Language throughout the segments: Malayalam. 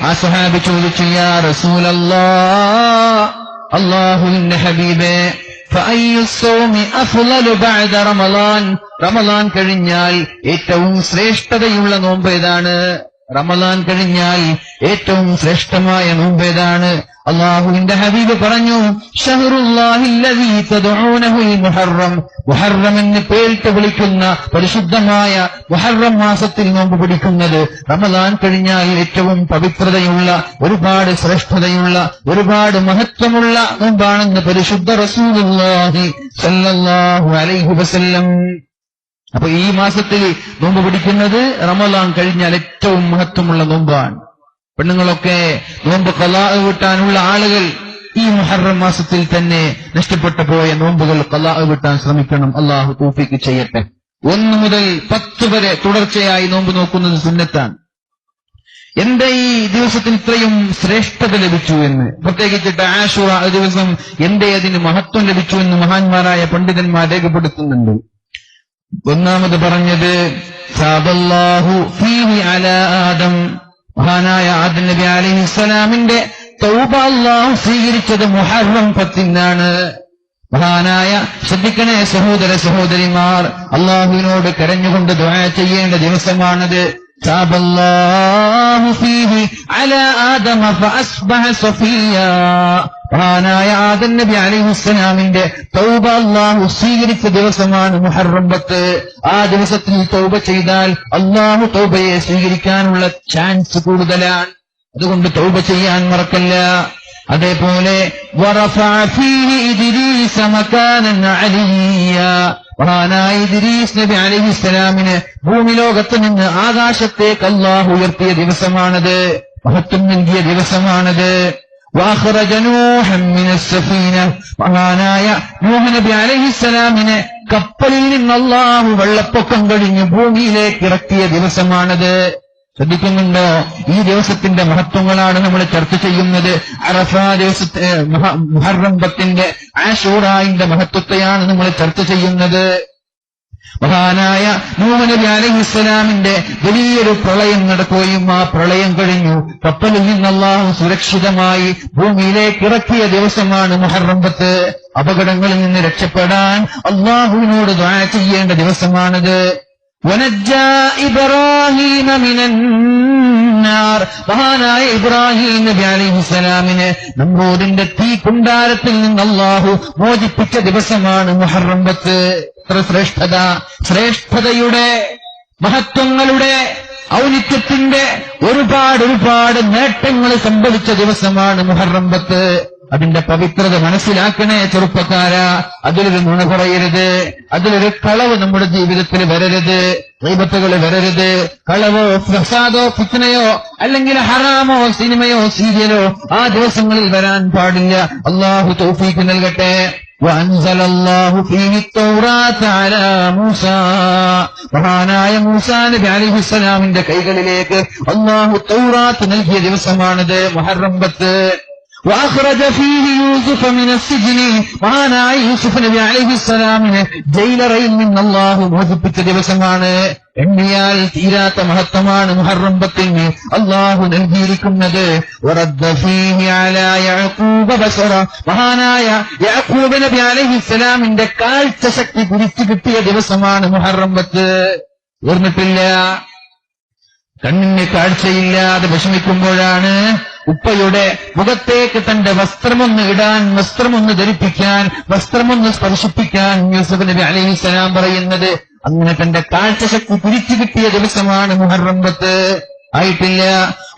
ആ സ്വഹാബി ചോദിച്ചു, യാ റസൂലല്ലാഹ്, അല്ലാഹുവിന്റെ ഹബീബേ, ഫഅയ്യു സ്സൗമി അഫ്ളലു ബഅദ റമളാൻ, റമളാൻ കഴിഞ്ഞാൽ ഏറ്റവും ശ്രേഷ്ഠതയുള്ള നോമ്പ് ഏതാണ്? റമളാൻ കഴിഞ്ഞാൽ ഏറ്റവും ശ്രേഷ്ഠമായ നോമ്പ് ഏതാണ്? അല്ലാഹുവിന്റെ ഹബീബ് പറഞ്ഞു, ശഹ്റുല്ലാഹില്ലദീ തദ്ഊനഹുൽ മുഹറം, മുഹറം എന്ന് പേരിട്ട് വിളിക്കുന്ന പരിശുദ്ധമായ മുഹറം മാസത്തിൽ നോമ്പ് പിടിക്കുന്നത് റമളാൻ കഴിഞ്ഞാൽ ഏറ്റവും പവിത്രതയുള്ള, ഒരുപാട് ശ്രേഷ്ഠതയുള്ള, ഒരുപാട് മഹത്വമുള്ള നോമ്പാണെന്ന് പരിശുദ്ധ റസൂലുള്ളാഹി സ്വല്ലല്ലാഹു അലൈഹി വസല്ലം. അപ്പൊ ഈ മാസത്തിൽ നോമ്പ് പിടിക്കുന്നത് റമളാൻ കഴിഞ്ഞാൽ ഏറ്റവും മഹത്വമുള്ള നോമ്പാണ്. പെണ്ണുങ്ങളൊക്കെ നോമ്പ് ഖളാ വീട്ടാനുള്ള ആളുകൾ ഈ മുഹറം മാസത്തിൽ തന്നെ നഷ്ടപ്പെട്ടു പോയ നോമ്പുകൾ ഖളാ വീട്ടാൻ ശ്രമിക്കണം. അല്ലാഹു തൗഫീഖ് ചെയ്യട്ടെ. 1 മുതൽ 10 വരെ തുടർച്ചയായി നോമ്പ് നോക്കുന്നത് സുന്നത്താണ്. എന്റെ ഈ ദിവസത്തിന് ഇത്രയും ശ്രേഷ്ഠത ലഭിച്ചു എന്ന്, പ്രത്യേകിച്ചിട്ട് ആശുറ ദിവസം എന്റെ അതിന് മഹത്വം ലഭിച്ചു എന്ന് മഹാന്മാരായ പണ്ഡിതന്മാർ രേഖപ്പെടുത്തുന്നുണ്ട്. ഒന്നാമത് പറഞ്ഞത് സാബല്ലാഹു ഫീഹി അലാ ആദം, മഹാനായ ആദം നബി അലൈഹിസ്സലാമിന്റെ തൗബ അല്ലാഹു സ്വീകരിച്ചത് മുഹറം 10-നാണ്. മഹാനായ, ശ്രദ്ധിക്കണേ സഹോദര സഹോദരിമാർ, അല്ലാഹുവിനോട് കരഞ്ഞുകൊണ്ട് ദുആ ചെയ്യേണ്ട ദിവസമാണത്. സാബല്ലാഹു ഫീഹി അലാ ആദമ ഫഅസ്ബഹ സഫിയ്യാ, മഹാനായ ആദം നബി അലൈഹിസ്സലാമിന്റെ തൗബ അല്ലാഹു സ്വീകരിച്ച ദിവസമാണ് മുഹറം 10. ആ ദിവസത്തിൽ തൗബ ചെയ്താൽ അല്ലാഹു തൗബയെ സ്വീകരിക്കാനുള്ള ചാൻസ് കൂടുതലാണ്. അതുകൊണ്ട് തൗബ ചെയ്യാൻ മറക്കല്ല. അതേപോലെ വറഫഅ ഫീഹി ഇദ്രീസ മകാനൻ അലിയ്യ, മഹാനായ ഇദ്രീസ് നബി അലൈഹിസ്സലാമിനെ ഭൂമി ലോകത്ത് നിന്ന് ആകാശത്തേക്ക് അല്ലാഹു ഉയർത്തിയ ദിവസമാണത്, മഹത്വം നൽകിയ ദിവസമാണത്. വഅഖറജ നൂഹൻ മിനസ് സഫീന, മഹാനായ നൂഹ് നബി അലൈഹിസ്സലാമിനെ കപ്പലിൽ നിന്ന് അല്ലാഹു വെള്ളപ്പൊക്കം കഴിഞ്ഞ് ഭൂമിയിലേക്ക് ഇറക്കിയ ദിവസമാണത്. ശ്രദ്ധിക്കുന്നുണ്ടോ? ഈ ദിവസത്തിന്റെ മഹത്വങ്ങളാണ് നമ്മൾ ചർച്ച ചെയ്യുന്നത്. അറഫാ ദിവസത്തെ മുഹറം 10-ന്റെ ആശൂറായിന്റെ മഹത്വത്തെയാണ് നമ്മൾ ചർച്ച ചെയ്യുന്നത്. മഹാനായ നൂഹ് നബി അലൈഹിസ്സലാമിന്റെ വലിയൊരു പ്രളയം നടക്കുകയും ആ പ്രളയം കഴിഞ്ഞു കപ്പലിൽ നിന്ന് അല്ലാഹു സുരക്ഷിതമായി ഭൂമിയിലേക്ക് ഇറക്കിയ ദിവസമാണ് മുഹറം 10. അപകടങ്ങളിൽ നിന്ന് രക്ഷപ്പെടാൻ അല്ലാഹുവിനോട് ദുആ ചെയ്യേണ്ട ദിവസമാണത്. വനജ്ജാ ഇബ്രാഹീമ മിനന്നാർ, മഹാനായ ഇബ്രാഹിം നബി അലൈഹിസ്സലാമിനെ നമ്രൂദിന്റെ തീ കുണ്ടാരത്തിൽ നിന്ന് അല്ലാഹു മോചിപ്പിച്ച ദിവസമാണ് മുഹറം 10. എത്ര ശ്രേഷ്ഠത! ശ്രേഷ്ഠതയുടെ, മഹത്വങ്ങളുടെ, ഔന്നിത്യത്തിന്റെ ഒരുപാട് നേട്ടങ്ങൾ സംഭവിച്ച ദിവസമാണ് മുഹറം 10. അതിന്റെ പവിത്രത മനസ്സിലാക്കണേ ചെറുപ്പക്കാരാ. അതിലൊരു നുണ പറയരുത്, അതിലൊരു കളവ് നമ്മുടെ ജീവിതത്തിൽ വരരുത്, ഗീബത്തുകൾ വരരുത്. കളവോ ഫസാദോ ഫിത്നയോ അല്ലെങ്കിൽ ഹറാമോ സിനിമയോ സീരിയലോ ആ ദിവസങ്ങളിൽ വരാൻ പാടില്ല. അല്ലാഹു തൗഫീഖ് നൽകട്ടെ. വഅൻസലല്ലാഹു ഫീഹി തൗറാത അലാ മൂസാ, മഹാനായ മൂസാ നബി അലൈഹിസ്സലാമിന്റെ കൈകളിലേക്ക് അല്ലാഹു തൗറാത്ത് നൽകിയ ദിവസമാണിത് മുഹറം 10. വഅഖറജ ഫീഹി യൂസുഫ മിനസ് സിജ്നി, മഹാനായ യൂസുഫ് നബി അലൈഹിസ്സലാമിനെ ജയിലറയിൽ നിന്ന് അല്ലാഹു മോചിപ്പിച്ച ദിവസമാണ്. എണ്ണിയാൽ തീരാത്ത മഹത്വമാണ് മുഹറം 10-ന് അല്ലാഹു നൽകിയിരിക്കുന്നത്. വറദ്ദ ഫീഹി അലാ യഅഖൂബ ബസറ, മഹാനായ യഅഖൂബ് നബി അലൈഹിസ്സലാമിന്റെ കാഴ്ച ശക്തി തിരിച്ചു കിട്ടിയ ദിവസമാണ് മുഹറം 10. ഓർമ്മിട്ടില്ല, കണ്ണിന് കാഴ്ചയില്ലാതെ വിഷമിക്കുമ്പോഴാണ് ഉപ്പയുടെ മുഖത്തേക്ക് തന്റെ വസ്ത്രമൊന്ന് ഇടാൻ, വസ്ത്രമൊന്ന് ധരിപ്പിക്കാൻ, വസ്ത്രമൊന്ന് സ്പർശിപ്പിക്കാൻ യൂസുഫ് നബി അലൈഹിസ്സലാം പറയുന്നത്. അങ്ങനെ തന്റെ കാഴ്ചശക്തി തിരിച്ചു കിട്ടിയ ദിവസമാണ് മുഹറം 10. ആയിട്ടില്ല.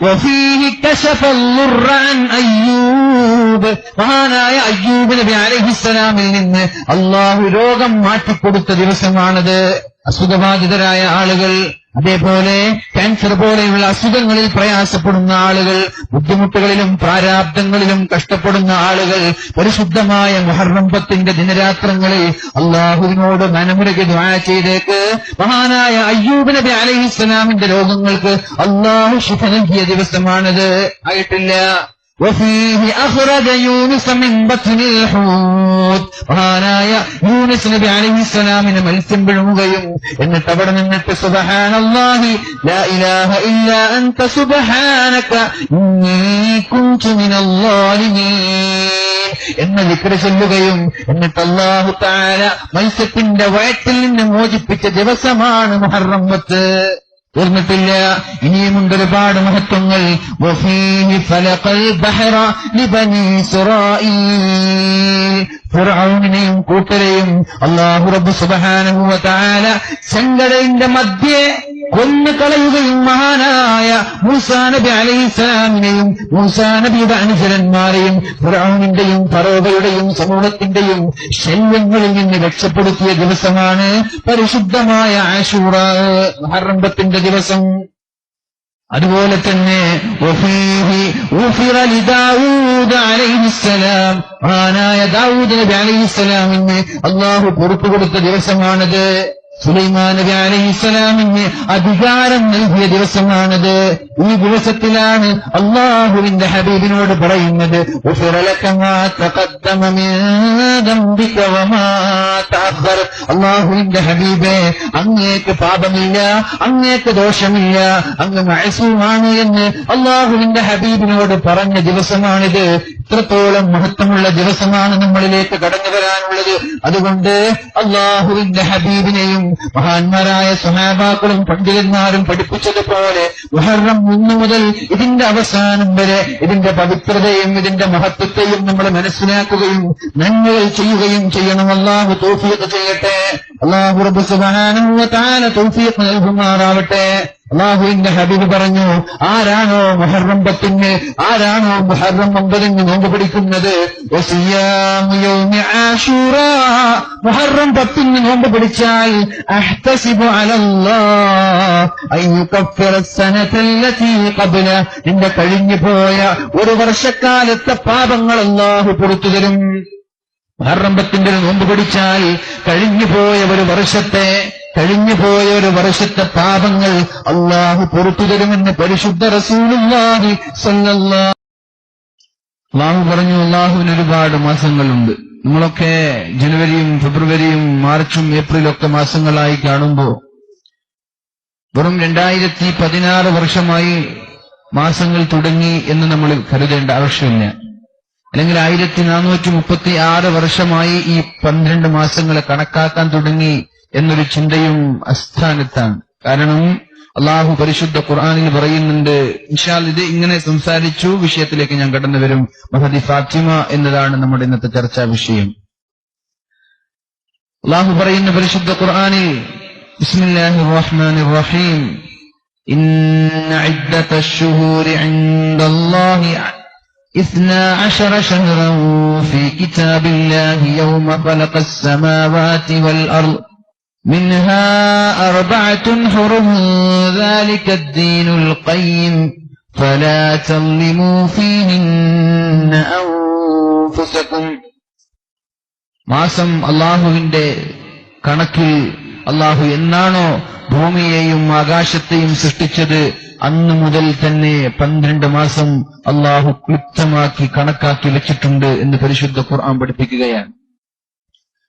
വഫീഹി കശഫല്ലുർറ അൻ അയ്യൂബ്, മഹാനായ അയ്യൂബ് നബി അലൈഹിസ്സലാമിൽ നിന്ന് അല്ലാഹു രോഗം മാറ്റിക്കൊടുത്ത ദിവസമാണത്. അസുഖബാധിതരായ ആളുകൾ, അതേപോലെ ക്യാൻസർ പോലെയുള്ള അസുഖങ്ങളിൽ പ്രയാസപ്പെടുന്ന ആളുകൾ, ബുദ്ധിമുട്ടുകളിലും പ്രാരാബ്ദങ്ങളിലും കഷ്ടപ്പെടുന്ന ആളുകൾ പരിശുദ്ധമായ മുഹറം 10-ന്റെ ദിനരാത്രങ്ങളിൽ അല്ലാഹുവിനോട് മനമുരുകി ദുആ ചെയ്തേക്ക്. മഹാനായ അയ്യൂബ് നബി അലൈഹിസ്സലാമിന്റെ രോഗങ്ങൾക്ക് അല്ലാഹു ശിഫ നൽകിയ ദിവസമാണിത്. ആയിട്ടില്ല. وفيه أخرج يونس من بطن الحوت മഹാനായ യൂനുസ് നബി അലൈഹിസ്സലാമിനെ മത്സ്യം വിഴുങ്ങുകയും എന്നിട്ട് അവിടെ നിന്നിട്ട് സുബ്ഹാനല്ലാഹി ലാ ഇലാഹ ഇല്ലാ അൻത സുബ്ഹാനക ഇന്നി കുൻതു മിനൽ ളാലിമീൻ എന്ന ദിക്ർ ചൊല്ലുകയും എന്നിട്ട് അല്ലാഹു തആല മത്സ്യത്തിന്റെ വയറ്റിൽ നിന്ന് മോചിപ്പിച്ച ദിവസമാണ് മുഹറം 10. തീർന്നിട്ടില്ല, ഇനിയുമുണ്ട് ഒരുപാട് മഹത്വങ്ങൾ. വഫീഹി ഫലഖൽ ബഹറ ലിബനി ഇസ്രായീൽ ഫിർഔനെയും കൂട്ടരെയും അല്ലാഹു റബ്ബ് സുബ്ഹാനഹു വ തആല ചെങ്കടലിന്റെ മധ്യേ കൊന്നുകളയുകയും മഹാനായ മൂസാ നബി അലൈഹിസ്സലാമിനെയും മൂസാ നബിയുടെ അനുചരന്മാരെയും ഫിർഔനിന്റെയും ഫറോവയുടെയും സമൂഹത്തിന്റെയും ശല്യങ്ങളിൽ നിന്ന് രക്ഷപ്പെടുത്തിയ ദിവസമാണ് പരിശുദ്ധമായ ആശൂറ, മുഹറം 10 ദിവസം. അതുപോലെ തന്നെ ദാവൂദ് അലൈഹിസ്സലാം, മഹാനായ ദാവൂദ് നബി അലൈഹിസ്സലാമിന് അല്ലാഹു പൊറുപ്പ് കൊടുത്ത ദിവസമാണത്. സുലൈമാൻ നബി അലൈഹിസ്സലാമിന് അധികാരം നൽകിയ ദിവസമാണത്. ഈ ദിവസത്തിലാണ് അല്ലാഹുവിന്റെ ഹബീബിനോട് പറയുന്നത് അല്ലാഹുവിന്റെ ഹബീബേ, അങ്ങേക്ക് പാപമില്ല, അങ്ങേക്ക് ദോഷമില്ല, അങ്ങ് മഅസൂമാണ് എന്ന് അല്ലാഹുവിന്റെ ഹബീബിനോട് പറഞ്ഞ ദിവസമാണിത്. ഇത്രത്തോളം മഹത്വമുള്ള ദിവസമാണ് നമ്മളിലേക്ക് കടന്നു വരാനുള്ളത്. അതുകൊണ്ട് അല്ലാഹുവിന്റെ ഹബീബിനെയും മഹാന്മാരായ സ്വഹാബാക്കളും പണ്ഡിതന്മാരും പഠിപ്പിച്ചതുപോലെ മുഹറം 1 മുതൽ ഇതിന്റെ അവസാനം വരെ ഇതിന്റെ പവിത്രതയും ഇതിന്റെ മഹത്വത്തെയും നമ്മൾ മനസ്സിലാക്കുകയും നന്മകൾ ചെയ്യുകയും ചെയ്യണം. അല്ലാഹു തൗഫീഖ് ചെയ്യട്ടെ. അല്ലാഹു റബ്ബ് സുബ്ഹാനഹു വ തആല തൗഫീഖ് നൽകുമാറാവട്ടെ. അല്ലാഹുവിന്റെ ഹബീബ് പറഞ്ഞു, ആരാണോ മുഹറം 10 ആരാണോ മുഹറം 9 നോമ്പ് പിടിക്കുന്നത്, വസിയാമു യൗമി ആശൂറ, മുഹറം 10 നോമ്പ് പിടിച്ചാൽ അഹ്തസിബു അലല്ലാഹ് അൻ യുകഫിറ അസ്സനതല്ലതി ഖബ്ല, നിന്റെ കഴിഞ്ഞു പോയ ഒരു വർഷക്കാലത്തെ പാപങ്ങൾ അല്ലാഹു പുറത്തു തരും. മുഹറം 10 നോമ്പ് പിടിച്ചാൽ കഴിഞ്ഞുപോയ ഒരു വർഷത്തെ പാപങ്ങൾ അല്ലാഹു പുറത്തു തരുമെന്ന് പരിശുദ്ധ റസൂലുള്ളാഹി സ്വല്ലല്ലാഹു. അല്ലാഹു പറഞ്ഞു, അല്ലാഹുവിന് ഒരുപാട് മാസങ്ങളുണ്ട്. നമ്മളൊക്കെ ജനുവരിയും ഫെബ്രുവരിയും മാർച്ചും ഏപ്രിലൊക്കെ മാസങ്ങളായി കാണുമ്പോ വെറും 2016 വർഷമായി മാസങ്ങൾ തുടങ്ങി എന്ന് നമ്മൾ കരുതേണ്ട ആവശ്യമില്ല. അല്ലെങ്കിൽ 1436 വർഷമായി ഈ 12 മാസങ്ങളെ കണക്കാക്കാൻ തുടങ്ങി എന്നൊരു ചിന്തയും അസ്ഥാനത്താണ്. കാരണം അല്ലാഹു പരിശുദ്ധ ഖുർആനിൽ പറയുന്നുണ്ട്. ഇൻഷാ അല്ലാഹ് ഇത് ഇങ്ങനെ സംസാരിച്ചു വിഷയത്തിലേക്ക് ഞാൻ കടന്നു വരും. മഹദി ഫാത്തിമ എന്നതാണ് നമ്മുടെ ഇന്നത്തെ ചർച്ചാ വിഷയം. അല്ലാഹു പറയുന്ന പരിശുദ്ധ ഖുർആനിൽ ബിസ്മില്ലാഹിർ റഹ്മാനിർ റഹീം ഇന്ന ഇദ്ദതശ് ശുഹൂരി ഇൻദല്ലാഹി 12 شهرا في كتاب الله يوم خلق السماوات والأرض منها 4 حرم ذلك الدين القيم فلا تظلموا فيهن أنفسكم. മാസം അല്ലാഹുവിന്റെ കണക്കിൽ അല്ലാഹു എന്നാണോ ഭൂമിയെയും ആകാശത്തെയും സൃഷ്ടിച്ചത് അന്നു മുതൽ തന്നെ 12 മാസം അല്ലാഹു ക്ലിപ്തമാക്കി കണക്കാക്കി വെച്ചിട്ടുണ്ട് എന്ന് പരിശുദ്ധ ഖുർആൻ പഠിപ്പിക്കുകയാണ്.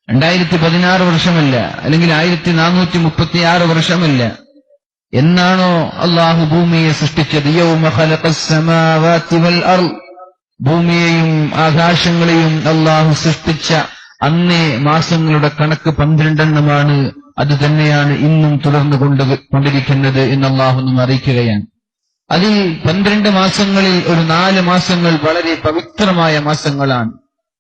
2016 വർഷമല്ല, അല്ലെങ്കിൽ 1436 വർഷമല്ല. എന്നാണോ അല്ലാഹു ഭൂമിയെ സൃഷ്ടിച്ചത്, യൗമ ഖലഖസ് സമാവാതി വൽ അർദ്, ഭൂമിയെയും ആകാശങ്ങളെയും അല്ലാഹു സൃഷ്ടിച്ച അന്നേ മാസങ്ങളുടെ കണക്ക് 12 അത് തന്നെയാണ് ഇന്നും തുടർന്നു കൊണ്ടിരിക്കുന്നത് എന്ന് അല്ലാഹു നമ്മെ അറിയിക്കുകയാണ്. അതിൽ 12 മാസങ്ങളിൽ ഒരു 4 മാസങ്ങൾ വളരെ പവിത്രമായ മാസങ്ങളാണ്.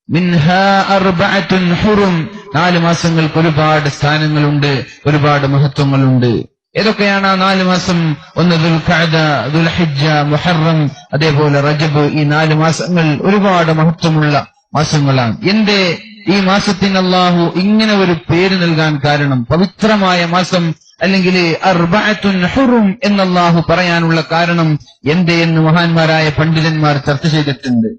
മിൻഹാ 4 ഹുറും, 4 മാസങ്ങൾക്ക് ഒരുപാട് സ്ഥാനങ്ങളുണ്ട്, ഒരുപാട് മഹത്വങ്ങളുണ്ട്. ഏതൊക്കെയാണ് ആ 4 മാസം? ഒന്ന് ദുൽഖഅദ, ദുൽഹിജ്ജ, മുഹറം, അതേപോലെ റജബ്. ഈ 4 മാസങ്ങൾ ഒരുപാട് മഹത്വമുള്ള മാസങ്ങളാണ്. എന്റെ ഈ മാസത്തിന് അല്ലാഹു ഇങ്ങനെ ഒരു പേര് നൽകാൻ കാരണം, പവിത്രമായ മാസം അല്ലെങ്കിൽ 4 ഹുറും എന്ന് അല്ലാഹു പറയാനുള്ള കാരണം എന്ന് മഹാന്മാരായ പണ്ഡിതന്മാർ ചർച്ച ചെയ്തിട്ടുണ്ട്.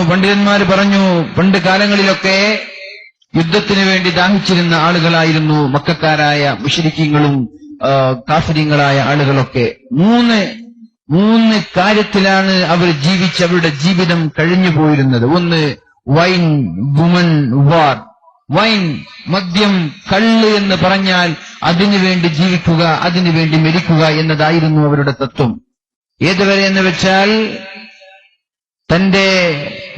പണ്ഡിതന്മാർ പറഞ്ഞു, പണ്ട് കാലങ്ങളിലൊക്കെ യുദ്ധത്തിന് വേണ്ടി ദാഹിച്ചിരുന്ന ആളുകളായിരുന്നു മക്കക്കാരായ മുശ്രിക്കീങ്ങളും കാഫിരീങ്ങളായ ആളുകളൊക്കെ. 3 3 കാര്യത്തിലാണ് അവർ അവരുടെ ജീവിതം കഴിഞ്ഞു പോയിരുന്നത്. ഒന്ന് വൈൻ, വുമൺ, വാർ. വൈൻ, മദ്യം, കള്ള് എന്ന് പറഞ്ഞാൽ അതിനുവേണ്ടി ജീവിക്കുക, അതിനുവേണ്ടി മരിക്കുക എന്നതായിരുന്നു അവരുടെ തത്വം. ഏതുവരെ എന്ന് വെച്ചാൽ തന്റെ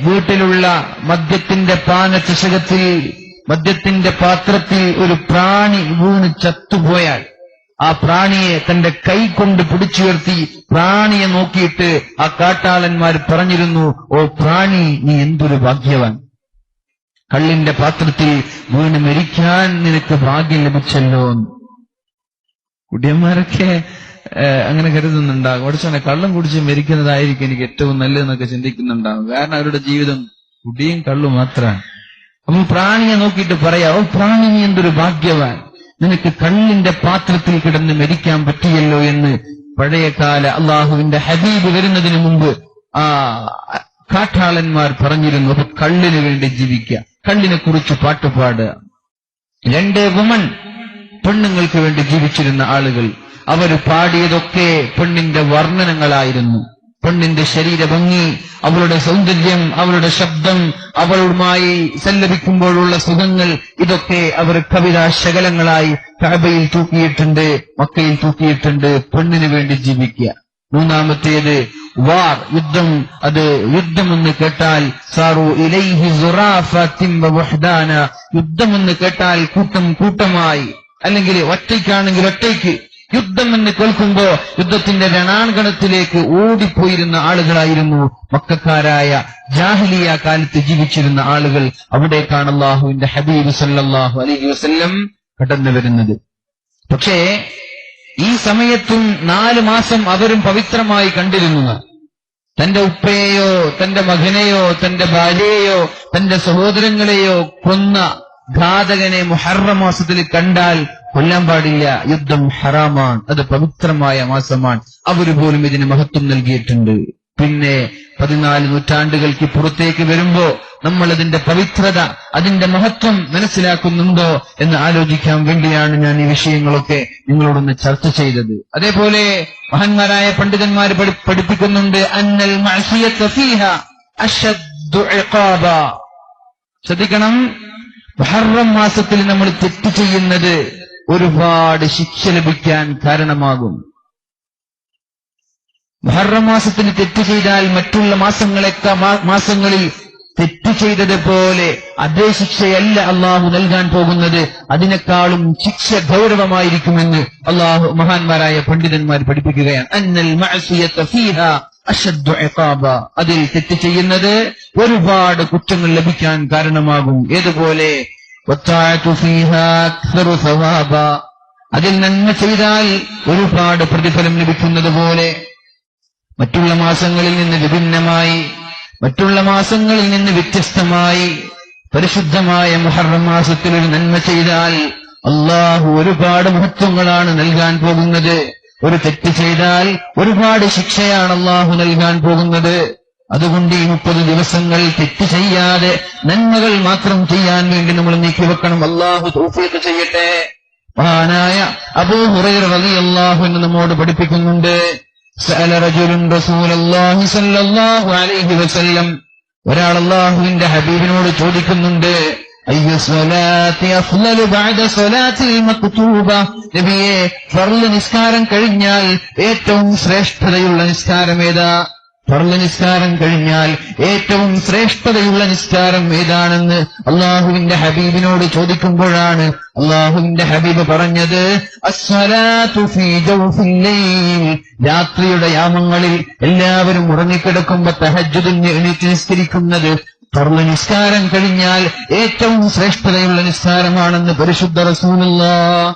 വീട്ടിലുള്ള മദ്യത്തിന്റെ പാനചഷകത്തിൽ, മദ്യത്തിന്റെ പാത്രത്തിൽ ഒരു പ്രാണി വീണ് ചത്തുപോയാൽ ആ പ്രാണിയെ തന്റെ കൈ കൊണ്ട് പിടിച്ചുയർത്തി പ്രാണിയെ നോക്കിയിട്ട് ആ കാട്ടാളന്മാർ പറഞ്ഞിരുന്നു, ഓ പ്രാണി, നീ എന്തൊരു ഭാഗ്യവാൻ, കള്ളിന്റെ പാത്രത്തിൽ വീണ് മരിക്കാൻ നിനക്ക് ഭാഗ്യം ലഭിച്ചല്ലോ. കുടിയന്മാരൊക്കെ അങ്ങനെ കരുതുന്നുണ്ടാകും, കുറച്ചോനെ കള്ളം കുടിച്ച് മരിക്കുന്നതായിരിക്കും എനിക്ക് ഏറ്റവും നല്ലതെന്നൊക്കെ ചിന്തിക്കുന്നുണ്ടാകും. കാരണം അവരുടെ ജീവിതം കുടിയും കള്ളും മാത്രമാണ്. അപ്പൊ പ്രാണിയെ നോക്കിയിട്ട് പറയാ, ഓ പ്രാണി, നീ എന്തൊരു ഭാഗ്യവാൻ, നിനക്ക് കള്ളിന്റെ പാത്രത്തിൽ കിടന്ന് മരിക്കാൻ പറ്റിയല്ലോ എന്ന് പഴയകാല അള്ളാഹുവിന്റെ ഹബീബ് വരുന്നതിന് മുമ്പ് ആ കാട്ടാളന്മാർ പറഞ്ഞിരുന്നു. അപ്പൊ കള്ളിന് വേണ്ടി ജീവിക്കുക, കള്ളിനെ കുറിച്ച് പാട്ടുപാടുക. 2 വുമൺ, പെണ്ണുങ്ങൾക്ക് വേണ്ടി ജീവിച്ചിരുന്ന ആളുകൾ. അവർ പാടിയതൊക്കെ പെണ്ണിന്റെ വർണ്ണനങ്ങളായിരുന്നു. പെണ്ണിന്റെ ശരീരഭംഗി, അവളുടെ സൗന്ദര്യം, അവളുടെ ശബ്ദം, അവളുമായി സല്ലപിക്കുമ്പോഴുള്ള സുഖങ്ങൾ, ഇതൊക്കെ അവർ കവിതാ ശകലങ്ങളായി കഅബയിൽ തൂക്കിയിട്ടുണ്ട്, മക്കയിൽ തൂക്കിയിട്ടുണ്ട്. പെണ്ണിന് വേണ്ടി ജീവിക്കുക. 3-ാമത്തേത് വാർ, യുദ്ധം. അത് യുദ്ധമെന്ന് കേട്ടാൽ സാറു ഇലൈഹി സുറാഫത്തിൻ വഹദാന, യുദ്ധമെന്ന് കേട്ടാൽ കൂട്ടം കൂട്ടമായി, അല്ലെങ്കിൽ ഒറ്റയ്ക്കാണെങ്കിൽ ഒറ്റയ്ക്ക്. യുദ്ധം എന്ന് കേൾക്കുമ്പോ യുദ്ധത്തിന്റെ രണാങ്കണത്തിലേക്ക് ഓടിപ്പോയിരുന്ന ആളുകളായിരുന്നു മക്കക്കാരായ ജാഹിലിയ കാലത്ത് ജീവിച്ചിരുന്ന ആളുകൾ. അവിടേക്കാണ് അല്ലാഹുവിന്റെ ഹബീബ് സല്ലല്ലാഹു അലൈഹി വസല്ലം കടന്നു വരുന്നത്. പക്ഷേ ഈ സമയത്തും 4 മാസം അവരും പവിത്രമായി കണ്ടിരുന്നു. തന്റെ ഉപ്പയെയോ തന്റെ മകനെയോ തന്റെ ഭാര്യയെയോ തന്റെ സഹോദരങ്ങളെയോ കൊന്ന ഘാതകനെ മുഹറം മാസത്തിൽ കണ്ടാൽ കൊല്ലാൻ പാടില്ല, യുദ്ധം ഹറാമാണ്, അത് പവിത്രമായ മാസമാണ്. അവർ പോലും ഇതിന് മഹത്വം നൽകിയിട്ടുണ്ട്. പിന്നെ 14 നൂറ്റാണ്ടുകൾക്ക് പുറത്തേക്ക് വരുമ്പോ നമ്മൾ അതിന്റെ പവിത്രത, അതിന്റെ മഹത്വം മനസ്സിലാക്കുന്നുണ്ടോ എന്ന് ആലോചിക്കാൻ വേണ്ടിയാണ് ഞാൻ ഈ വിഷയങ്ങളൊക്കെ നിങ്ങളോടൊന്ന് ചർച്ച ചെയ്തത്. അതേപോലെ മഹാന്മാരായ പണ്ഡിതന്മാർ പഠിപ്പിക്കുന്നുണ്ട്, അന്നൽ മഅസിയത ഫീഹ അശദ്ദു ഇഖാബ. ശ്രദ്ധിക്കണം, മുഹറം മാസത്തിൽ നമ്മൾ തെറ്റ് ചെയ്യുന്നത് ഒരുപാട് ശിക്ഷ ലഭിക്കാൻ കാരണമാകും. മുഹറം മാസത്തിൽ തെറ്റ് ചെയ്താൽ മറ്റുള്ള മാസങ്ങളിൽ തെറ്റ് ചെയ്തതുപോലെ അതേ ശിക്ഷയല്ല അള്ളാഹു നൽകാൻ പോകുന്നത്, അതിനേക്കാളും ശിക്ഷ ഗൗരവമായിരിക്കുമെന്ന് മഹാന്മാരായ പണ്ഡിതന്മാർ പഠിപ്പിക്കുകയാണ്. അന്നൽ മഅസിയത ഫീഹ അശദ്ദു ഇഖാബ, അതിൽ തെറ്റ് ചെയ്യുന്നത് ഒരുപാട് കുറ്റങ്ങൾ ലഭിക്കാൻ കാരണമാകും. ഏതുപോലെ വത്തഅതു ഫീഹാ അക്സറു സവാബ, അതിൽ നന്മ ചെയ്താൽ ഒരുപാട് പ്രതിഫലം ലഭിക്കുന്നത് പോലെ മറ്റുള്ള മാസങ്ങളിൽ നിന്ന് വിഭിന്നമായി, മറ്റുള്ള മാസങ്ങളിൽ നിന്ന് വ്യത്യസ്തമായി പരിശുദ്ധമായ മുഹറം മാസത്തിൽ ഒരു നന്മ ചെയ്താൽ അള്ളാഹു ഒരുപാട് മഹത്വങ്ങളാണ് നൽകാൻ പോകുന്നത്. ഒരു തെറ്റ് ചെയ്താൽ ഒരുപാട് ശിക്ഷയാണ് അള്ളാഹു നൽകാൻ പോകുന്നത്. അതുകൊണ്ട് ഈ 30 ദിവസങ്ങൾ തെറ്റ് ചെയ്യാതെ നന്മകൾ മാത്രം ചെയ്യാൻ വേണ്ടി നമ്മൾ നീക്കിവെക്കണം. അള്ളാഹു തൗഫീഖ് ചെയ്യട്ടെ. മഹാനായ അബൂ ഹുറൈറ റളിയല്ലാഹു അൻഹു നമ്മോട് പഠിപ്പിക്കുന്നുണ്ട്, സഅല റജുലുൻ റസൂലല്ലാഹി സ്വല്ലല്ലാഹു അലൈഹി വസല്ലം, ഒരാൾ അല്ലാഹുവിന്റെ ഹബീബിനോട് ചോദിക്കുന്നുണ്ട്, അയ്യു സ്വലാത്തി അഫ്ളലു ബഅദ സ്വലാത്തിൽ മക്തൂബ, നബിയെ, ഫർള് നിസ്കാരം കഴിഞ്ഞാൽ ഏറ്റവും ശ്രേഷ്ഠതയുള്ള നിസ്കാരം ഏതാ? ഫർള് നിസ്കാരം കഴിഞ്ഞാൽ ഏറ്റവും ശ്രേഷ്ഠതയുള്ള നിസ്കാരം ഏതാണെന്ന് അള്ളാഹുവിന്റെ ഹബീബിനോട് ചോദിക്കുമ്പോഴാണ് അള്ളാഹുവിന്റെ ഹബീബ് പറഞ്ഞത്, അസ്സലാത്തു ഫീ ജൗഫിൽ ലൈൽ, രാത്രിയുടെ യാമങ്ങളിൽ എല്ലാവരും ഉറങ്ങിക്കിടക്കുമ്പോ തഹജ്ജുദിന് എണീറ്റ് നിസ്കരിക്കുന്നത് ഫർള് നിസ്കാരം കഴിഞ്ഞാൽ ഏറ്റവും ശ്രേഷ്ഠതയുള്ള നിസ്കാരമാണെന്ന് പരിശുദ്ധ റസൂലുള്ളാഹ്